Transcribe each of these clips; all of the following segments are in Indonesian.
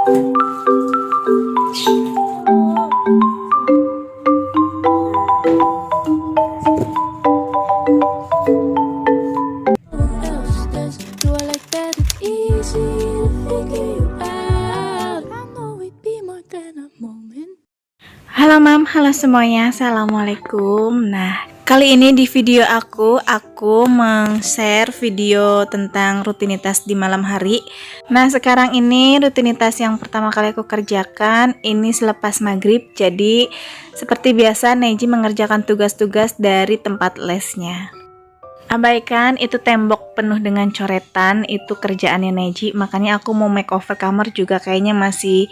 Halo mam, halo semuanya, assalamualaikum. Nah, kali ini di video aku meng-share video tentang rutinitas di malam hari. Nah, sekarang ini rutinitas yang pertama kali aku kerjakan ini selepas maghrib. Jadi, seperti biasa Neji mengerjakan tugas-tugas dari tempat lesnya. Abaikan itu tembok penuh dengan coretan, itu kerjaannya Neji. Makanya aku mau makeover kamar juga kayaknya masih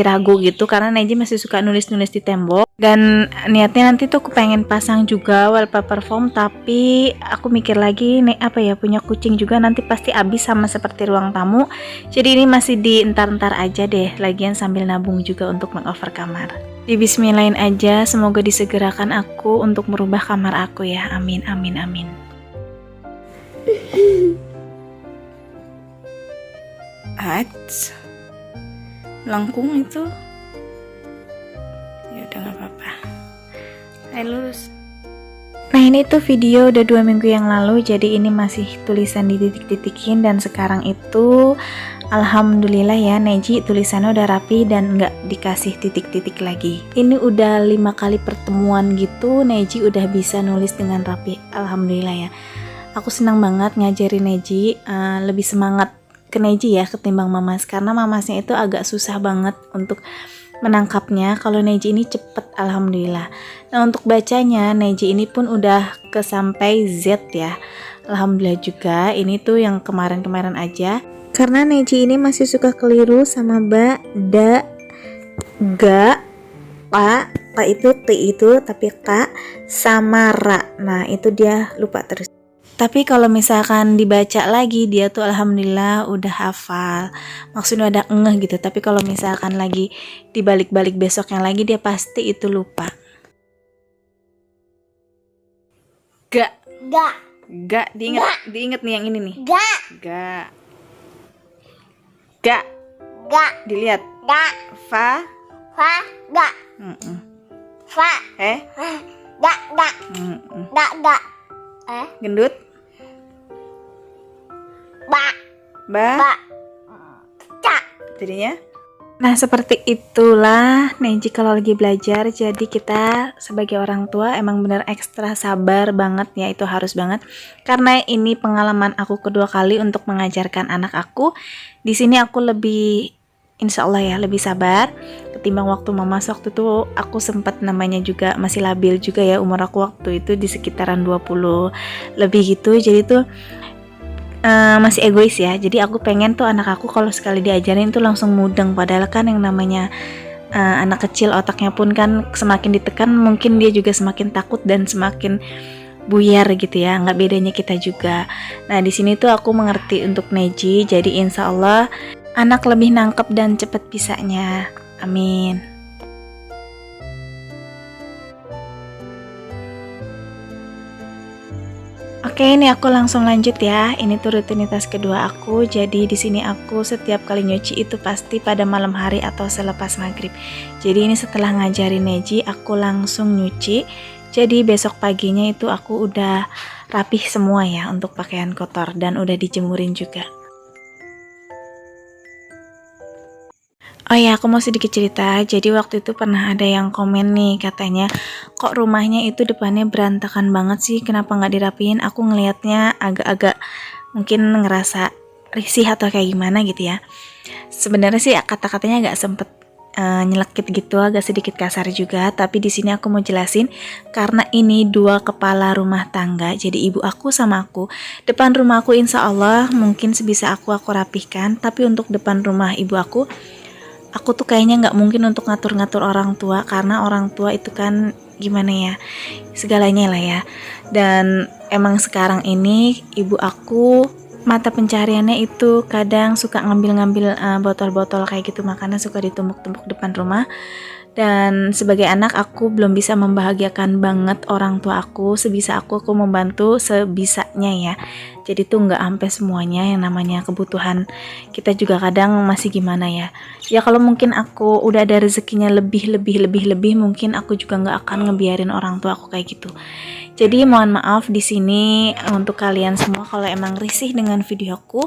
ragu gitu, karena Neji masih suka nulis-nulis di tembok. Dan niatnya nanti tuh aku pengen pasang juga wallpaper foam, tapi aku mikir lagi punya kucing juga nanti pasti habis sama seperti ruang tamu. Jadi ini masih di entar-entar aja deh, lagian sambil nabung juga untuk makeover kamar. Di bismillahin aja, semoga disegerakan aku untuk merubah kamar aku ya. Amin amin amin. Lengkung itu ya udah nggak apa-apa. Ayo lurus. Nah, ini tuh video udah 2 minggu yang lalu, jadi ini masih tulisan dititik-titikin. Dan sekarang itu alhamdulillah ya, Neji tulisannya udah rapi dan nggak dikasih titik-titik lagi. Ini udah 5 kali pertemuan gitu, Neji udah bisa nulis dengan rapi, alhamdulillah ya. Aku senang banget ngajarin Neji, lebih semangat ke Neji ya ketimbang Mamas, karena Mamasnya itu agak susah banget untuk menangkapnya. Kalau Neji ini cepet, alhamdulillah. Nah, untuk bacanya Neji ini pun udah ke sampai Z ya, alhamdulillah juga. Ini tuh yang kemarin-kemarin aja, karena Neji ini masih suka keliru sama ba, da, ga, pa itu, t itu, tapi ka sama ra. Nah, itu dia lupa terus. Tapi kalau misalkan dibaca lagi, dia tuh alhamdulillah udah hafal. Maksudnya ada ngeh gitu. Tapi kalau misalkan lagi dibalik-balik besoknya lagi, dia pasti itu lupa. Ga. Diinget nih yang ini nih. Ga. Dilihat. Fa. Ga. Fa. Da. Gendut. Ba. Ca. Jadinya. Nah, seperti itulah Neji kalau lagi belajar. Jadi kita sebagai orang tua emang bener ekstra sabar banget ya, itu harus banget. Karena ini pengalaman aku kedua kali untuk mengajarkan anak aku. Di sini aku lebih, insya Allah ya, lebih sabar ketimbang waktu Mamas. Waktu itu aku sempat namanya juga masih labil juga ya, umur aku waktu itu di sekitaran 20 lebih gitu. Jadi tuh masih egois ya. Jadi aku pengen tuh anak aku kalau sekali diajarin tuh langsung mudeng. Padahal kan yang namanya anak kecil, otaknya pun kan semakin ditekan mungkin dia juga semakin takut dan semakin buyar gitu ya. Nggak bedanya kita juga. Nah, di sini tuh aku mengerti untuk Neji. Jadi insya Allah anak lebih nangkep dan cepet bisanya. Amin. Oke, ini aku langsung lanjut ya. Ini tuh rutinitas kedua aku. Jadi di sini aku setiap kali nyuci itu pasti pada malam hari atau selepas maghrib. Jadi ini setelah ngajarin Neji, aku langsung nyuci. Jadi besok paginya itu aku udah rapih semua ya untuk pakaian kotor dan udah dijemurin juga. Oh ya, aku mau sedikit cerita. Jadi waktu itu pernah ada yang komen nih, katanya kok rumahnya itu depannya berantakan banget sih, kenapa nggak dirapiin? Aku ngelihatnya agak-agak mungkin ngerasa risih atau kayak gimana gitu ya. Sebenarnya sih kata-katanya agak sempet nyelekit gitu, agak sedikit kasar juga. Tapi di sini aku mau jelasin, karena ini 2 kepala rumah tangga. Jadi ibu aku sama aku, depan rumah aku insya Allah mungkin sebisa aku rapihkan. Tapi untuk depan rumah ibu aku tuh kayaknya nggak mungkin untuk ngatur-ngatur orang tua, karena orang tua itu kan gimana ya, segalanya lah ya. Dan emang sekarang ini ibu aku mata pencariannya itu kadang suka ngambil-ngambil botol-botol kayak gitu, makanya suka ditumpuk-tumpuk depan rumah. Dan sebagai anak aku belum bisa membahagiakan banget orang tua aku. Sebisa aku membantu sebisanya ya. Jadi tuh nggak sampai semuanya, yang namanya kebutuhan kita juga kadang masih gimana ya. Ya kalau mungkin aku udah ada rezekinya lebih, mungkin aku juga nggak akan ngebiarin orang tua aku kayak gitu. Jadi mohon maaf di sini untuk kalian semua kalau emang risih dengan videoku,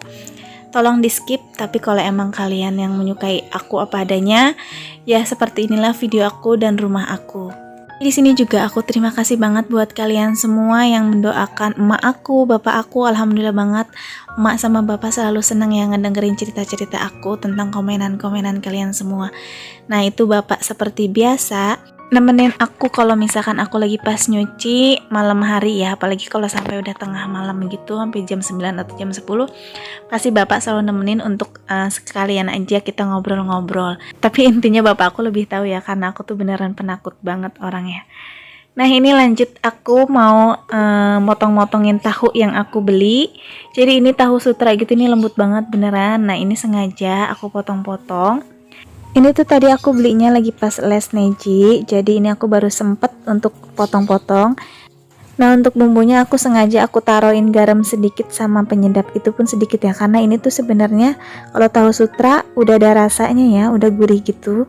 tolong di skip. Tapi kalau emang kalian yang menyukai aku apa adanya, ya seperti inilah video aku dan rumah aku. Di sini juga aku terima kasih banget buat kalian semua yang mendoakan emak aku, bapak aku. Alhamdulillah banget, emak sama bapak selalu senang ya ngedengerin cerita-cerita aku tentang komenan-komenan kalian semua. Nah itu bapak seperti biasa nemenin aku kalau misalkan aku lagi pas nyuci malam hari ya, apalagi kalau sampai udah tengah malam gitu, sampai jam 9 atau jam 10, pasti bapak selalu nemenin untuk sekalian aja kita ngobrol-ngobrol. Tapi intinya bapak aku lebih tahu ya, karena aku tuh beneran penakut banget orangnya. Nah ini lanjut, aku mau motong-motongin tahu yang aku beli. Jadi ini tahu sutra gitu, ini lembut banget beneran. Nah ini sengaja aku potong-potong. Ini tuh tadi aku belinya lagi pas les Neji, jadi ini aku baru sempet untuk potong-potong. Nah untuk bumbunya aku sengaja aku taruhin garam sedikit sama penyedap itu pun sedikit ya, karena ini tuh sebenarnya kalau tahu sutra udah ada rasanya ya, udah gurih gitu.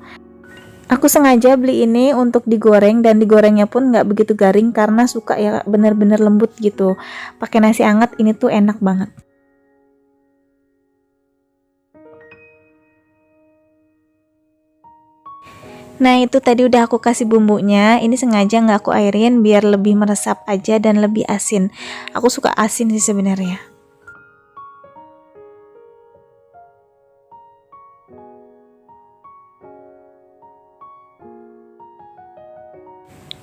Aku sengaja beli ini untuk digoreng, dan digorengnya pun nggak begitu garing karena suka ya bener-bener lembut gitu. Pakai nasi hangat ini tuh enak banget. Nah itu tadi udah aku kasih bumbunya. Ini sengaja nggak aku airin biar lebih meresap aja dan lebih asin. Aku suka asin sih sebenarnya.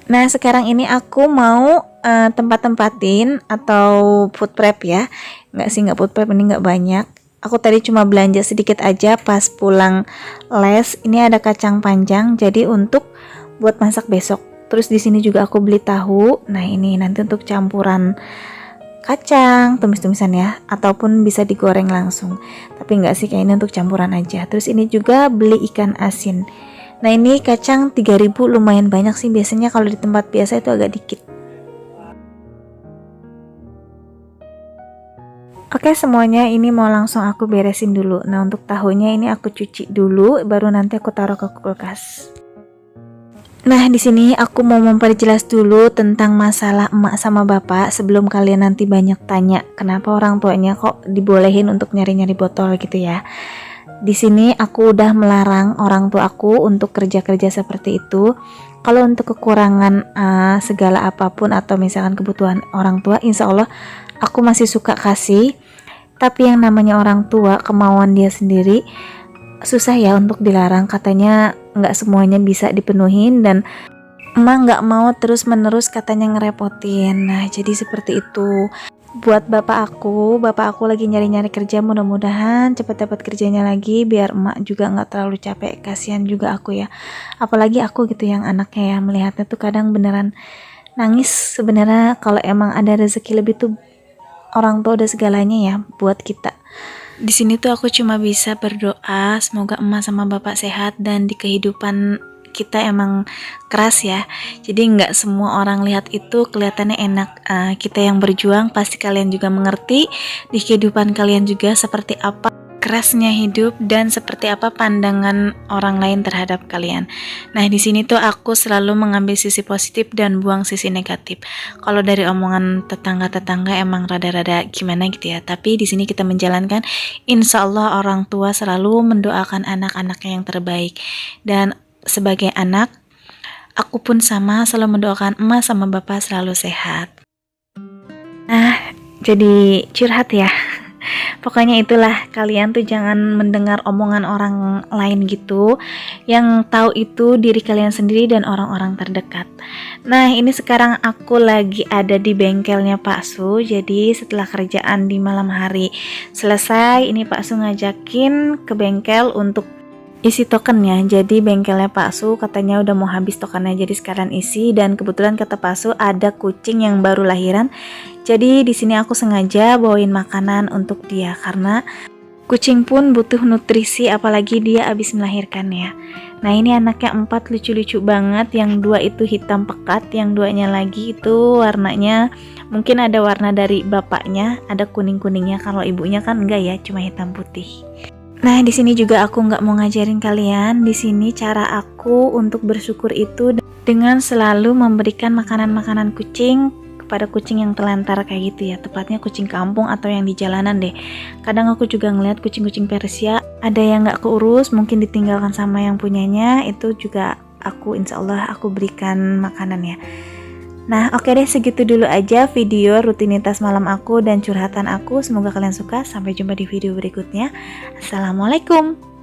Nah sekarang ini aku mau tempat-tempatin atau food prep ya. Nggak food prep, ini nggak banyak. Aku tadi cuma belanja sedikit aja pas pulang les. Ini ada kacang panjang, jadi untuk buat masak besok. Terus di sini juga aku beli tahu. Nah ini nanti untuk campuran kacang, tumis-tumisan ya, ataupun bisa digoreng langsung. Tapi enggak sih, kayak ini untuk campuran aja. Terus ini juga beli ikan asin. Nah ini kacang 3.000, lumayan banyak sih. Biasanya kalau di tempat biasa itu agak dikit. Oke semuanya, ini mau langsung aku beresin dulu. Nah untuk tahunya ini aku cuci dulu, baru nanti aku taruh ke kulkas. Nah di sini aku mau memperjelas dulu tentang masalah emak sama bapak sebelum kalian nanti banyak tanya kenapa orang tuanya kok dibolehin untuk nyari-nyari botol gitu ya. Di sini aku udah melarang orang tua aku untuk kerja-kerja seperti itu. Kalau untuk kekurangan segala apapun atau misalkan kebutuhan orang tua, insya Allah aku masih suka kasih. Tapi yang namanya orang tua, kemauan dia sendiri, susah ya untuk dilarang. Katanya nggak semuanya bisa dipenuhin, dan emak nggak mau terus menerus katanya ngerepotin. Nah jadi seperti itu. Buat bapak aku lagi nyari-nyari kerja, mudah-mudahan cepat dapat kerjanya lagi biar emak juga nggak terlalu capek. Kasihan juga aku ya, apalagi aku gitu yang anaknya ya, melihatnya tuh kadang beneran nangis. Sebenarnya kalau emang ada rezeki lebih tuh orang tua udah segalanya ya buat kita. Di sini tuh aku cuma bisa berdoa semoga emak sama bapak sehat, dan di kehidupan kita emang keras ya. Jadi nggak semua orang lihat itu kelihatannya enak. Kita yang berjuang pasti kalian juga mengerti di kehidupan kalian juga seperti apa kerasnya hidup dan seperti apa pandangan orang lain terhadap kalian. Nah di sini tuh aku selalu mengambil sisi positif dan buang sisi negatif. Kalau dari omongan tetangga-tetangga emang rada-rada gimana gitu ya. Tapi di sini kita menjalankan, insya Allah orang tua selalu mendoakan anak-anaknya yang terbaik. Dan sebagai anak, aku pun sama selalu mendoakan emak sama bapak selalu sehat. Nah jadi curhat ya. Pokoknya itulah, kalian tuh jangan mendengar omongan orang lain gitu. Yang tahu itu diri kalian sendiri dan orang-orang terdekat. Nah ini sekarang aku lagi ada di bengkelnya Pak Su. Jadi setelah kerjaan di malam hari selesai, ini Pak Su ngajakin ke bengkel untuk isi tokennya. Jadi bengkelnya Pak Su katanya udah mau habis tokennya, jadi sekalian isi. Dan kebetulan kata Pak Su ada kucing yang baru lahiran. Jadi di sini aku sengaja bawain makanan untuk dia karena Kucing pun butuh nutrisi, apalagi dia habis melahirkan ya. Nah ini anaknya 4 lucu-lucu banget. Yang 2 itu hitam pekat, yang 2-nya lagi itu warnanya mungkin ada warna dari bapaknya, ada kuning-kuningnya. Kalau ibunya kan enggak ya, cuma hitam putih. Nah di sini juga aku nggak mau ngajarin kalian. Di sini cara aku untuk bersyukur itu dengan selalu memberikan makanan-makanan kucing kepada kucing yang telantar kayak gitu ya, tepatnya kucing kampung atau yang di jalanan deh. Kadang aku juga ngeliat kucing-kucing Persia ada yang nggak keurus, mungkin ditinggalkan sama yang punyanya, itu juga aku insya Allah aku berikan makanan ya. Nah oke deh, segitu dulu aja video rutinitas malam aku dan curhatan aku. Semoga kalian suka. Sampai jumpa di video berikutnya. Assalamualaikum.